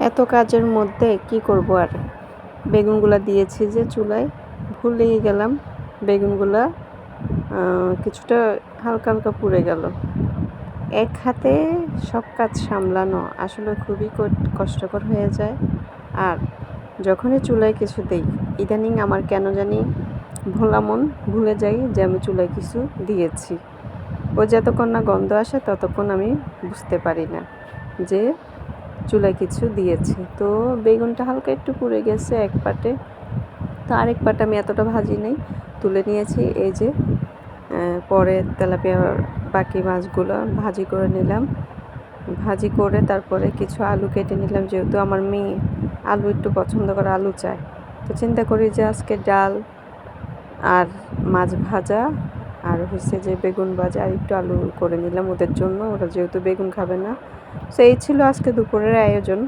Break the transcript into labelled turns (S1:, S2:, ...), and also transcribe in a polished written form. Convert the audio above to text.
S1: এত কাজের মধ্যে কি করব আর, বেগুনগুলা দিয়েছি যে চুলায়, ভুলেই গেলাম বেগুনগুলা কিছুটা হালকা হালকা পুড়ে গেল। এক হাতে সব কাজ সামলানো আসলে খুবই কষ্টকর হয়ে যায়। আর যখনই চুলায় কিছু দেই, ইদানিং আমার কেন জানি ভুলে যাই যে আমি চুলায় কিছু দিয়েছি। ও যতক্ষণ না গন্ধ আসে ততক্ষণ আমি বুঝতে পারি না যে চুলায় কিছু দিয়েছি। তো বেগুনটা হালকা একটু পুড়ে গেছে এক পাটে, তো আরেক পাটে আমি এতটা ভাজি নেই, তুলে নিয়েছি। এই যে পরে তেলাপিয়া বাকি মাছগুলো ভাজি করে নিলাম। ভাজি করে তারপরে কিছু আলু কেটে নিলাম, যেহেতু আমার মেয়ে আলু একটু পছন্দ করে, আলু চায়। তো চিন্তা করি যে আজকে ডাল আর মাছ ভাজা আর হচ্ছে যে বেগুন ভাজা আর একটু আলু করে নিলাম ওদের জন্য, ওরা যেহেতু বেগুন খাবে না। তো এই ছিল আজকে দুপুরের আয়োজন।